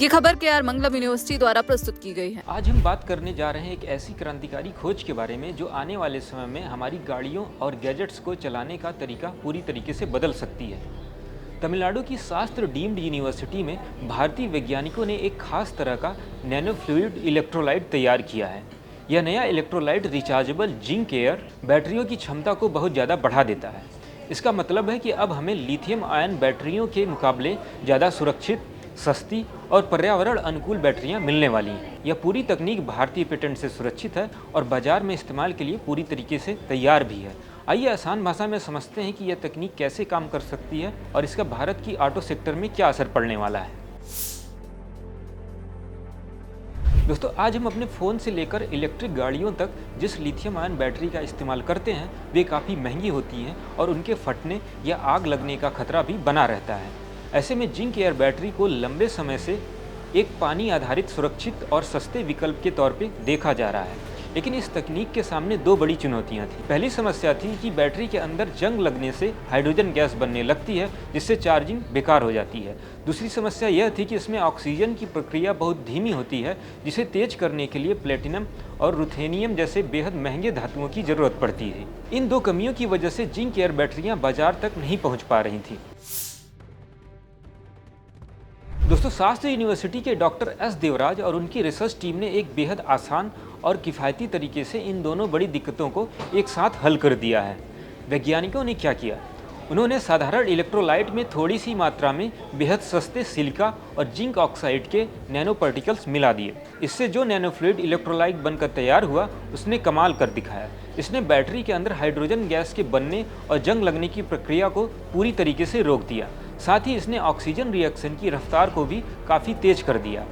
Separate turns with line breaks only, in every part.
ये खबर KR मंगलम university द्वारा प्रस्तुत की गई है।
आज हम बात करने जा रहे हैं एक ऐसी क्रांतिकारी खोज के बारे में जो आने वाले समय में हमारी गाड़ियों और गैजेट्स को चलाने का तरीका पूरी तरीके से बदल सकती है। तमिलनाडु की शास्त्र डीम्ड यूनिवर्सिटी में भारतीय वैज्ञानिकों ने एक खास तरह का नैनो फ्लूइड इलेक्ट्रोलाइट तैयार किया है। यह नया इलेक्ट्रोलाइट रिचार्जेबल जिंक एयर बैटरियों की क्षमता को बहुत ज़्यादा बढ़ा देता है। इसका मतलब है कि अब हमें लिथियम आयन बैटरियों के मुकाबले ज़्यादा सुरक्षित, सस्ती और पर्यावरण अनुकूल बैटरियां मिलने वाली हैं। यह पूरी तकनीक भारतीय पेटेंट से सुरक्षित है और बाजार में इस्तेमाल के लिए पूरी तरीके से तैयार भी है। आइए आसान भाषा में समझते हैं कि यह तकनीक कैसे काम कर सकती है और इसका भारत की ऑटो सेक्टर में क्या असर पड़ने वाला है। दोस्तों, आज हम अपने फ़ोन से लेकर इलेक्ट्रिक गाड़ियों तक जिस लिथियम आयन बैटरी का इस्तेमाल करते हैं वे काफ़ी महंगी होती हैं और उनके फटने या आग लगने का खतरा भी बना रहता है। ऐसे में जिंक एयर बैटरी को लंबे समय से एक पानी आधारित सुरक्षित और सस्ते विकल्प के तौर पे देखा जा रहा है। लेकिन इस तकनीक के सामने दो बड़ी चुनौतियां थी। पहली समस्या थी कि बैटरी के अंदर जंग लगने से हाइड्रोजन गैस बनने लगती है जिससे चार्जिंग बेकार हो जाती है। दूसरी समस्या यह थी कि इसमें ऑक्सीजन की प्रक्रिया बहुत धीमी होती है जिसे तेज करने के लिए प्लेटिनम और रुथेनियम जैसे बेहद महंगे धातुओं की जरूरत पड़ती थी। इन दो कमियों की वजह से जिंक एयर बैटरियाँ बाजार तक नहीं पहुँच पा रही थी। दोस्तों, शास्त्र यूनिवर्सिटी के डॉक्टर एस देवराज और उनकी रिसर्च टीम ने एक बेहद आसान और किफ़ायती तरीके से इन दोनों बड़ी दिक्कतों को एक साथ हल कर दिया है। वैज्ञानिकों ने क्या किया? उन्होंने साधारण इलेक्ट्रोलाइट में थोड़ी सी मात्रा में बेहद सस्ते सिलिका और जिंक ऑक्साइड के नैनो पार्टिकल्स मिला दिए। इससे जो नैनो फ्लूइड इलेक्ट्रोलाइट बनकर तैयार हुआ उसने कमाल कर दिखाया। इसने बैटरी के अंदर हाइड्रोजन गैस के बनने और जंग लगने की प्रक्रिया को पूरी तरीके से रोक दिया। साथ ही इसने ऑक्सीजन रिएक्शन की रफ्तार को भी काफ़ी तेज कर दिया।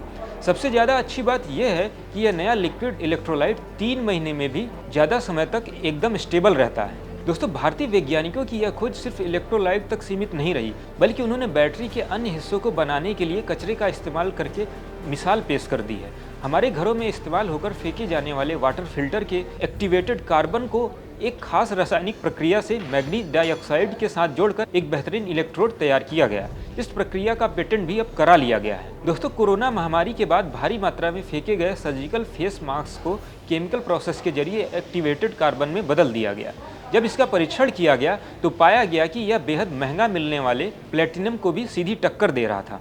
सबसे ज़्यादा अच्छी बात यह है कि यह नया लिक्विड इलेक्ट्रोलाइट 3 महीने में भी ज़्यादा समय तक एकदम स्टेबल रहता है। दोस्तों, भारतीय वैज्ञानिकों की यह खोज सिर्फ इलेक्ट्रोलाइट तक सीमित नहीं रही, बल्कि उन्होंने बैटरी के अन्य हिस्सों को बनाने के लिए कचरे का इस्तेमाल करके मिसाल पेश कर दी है। हमारे घरों में इस्तेमाल होकर फेंके जाने वाले वाटर फिल्टर के एक्टिवेटेड कार्बन को एक खास रासायनिक प्रक्रिया से मैग्नीज डाइऑक्साइड के साथ जोड़कर एक बेहतरीन इलेक्ट्रोड तैयार किया गया। इस प्रक्रिया का पेटेंट भी अब करा लिया गया है। दोस्तों, कोरोना महामारी के बाद भारी मात्रा में फेंके गए सर्जिकल फेस मास्क को केमिकल प्रोसेस के जरिए एक्टिवेटेड कार्बन में बदल दिया गया। जब इसका परीक्षण किया गया तो पाया गया कि यह बेहद महंगा मिलने वाले प्लेटिनम को भी सीधी टक्कर दे रहा था।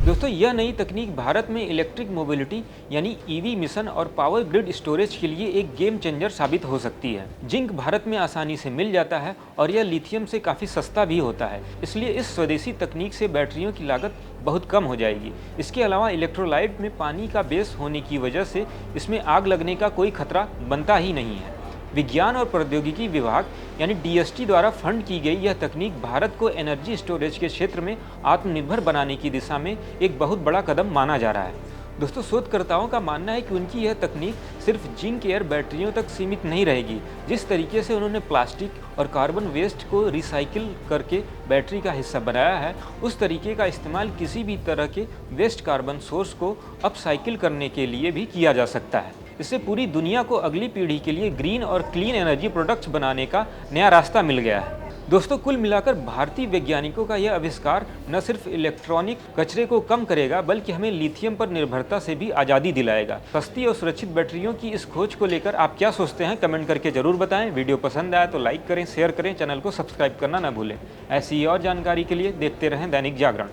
दोस्तों, यह नई तकनीक भारत में इलेक्ट्रिक मोबिलिटी यानी ईवी मिशन और पावर ग्रिड स्टोरेज के लिए एक गेम चेंजर साबित हो सकती है। जिंक भारत में आसानी से मिल जाता है और यह लिथियम से काफ़ी सस्ता भी होता है, इसलिए इस स्वदेशी तकनीक से बैटरियों की लागत बहुत कम हो जाएगी। इसके अलावा इलेक्ट्रोलाइट में पानी का बेस होने की वजह से इसमें आग लगने का कोई खतरा बनता ही नहीं है। विज्ञान और प्रौद्योगिकी विभाग यानी DST द्वारा फंड की गई यह तकनीक भारत को एनर्जी स्टोरेज के क्षेत्र में आत्मनिर्भर बनाने की दिशा में एक बहुत बड़ा कदम माना जा रहा है। दोस्तों, शोधकर्ताओं का मानना है कि उनकी यह तकनीक सिर्फ जिंक एयर बैटरियों तक सीमित नहीं रहेगी। जिस तरीके से उन्होंने प्लास्टिक और कार्बन वेस्ट को रिसाइकिल करके बैटरी का हिस्सा बनाया है, उस तरीके का इस्तेमाल किसी भी तरह के वेस्ट कार्बन सोर्स को अपसाइकिल करने के लिए भी किया जा सकता है। इससे पूरी दुनिया को अगली पीढ़ी के लिए ग्रीन और क्लीन एनर्जी प्रोडक्ट्स बनाने का नया रास्ता मिल गया है। दोस्तों, कुल मिलाकर भारतीय वैज्ञानिकों का यह आविष्कार न सिर्फ इलेक्ट्रॉनिक कचरे को कम करेगा बल्कि हमें लिथियम पर निर्भरता से भी आज़ादी दिलाएगा। सस्ती और सुरक्षित बैटरियों की इस खोज को लेकर आप क्या सोचते हैं? कमेंट करके जरूर बताएं। वीडियो पसंद आया तो लाइक करें, शेयर करें, चैनल को सब्सक्राइब करना ना भूलें। ऐसी और जानकारी के लिए देखते रहें दैनिक जागरण।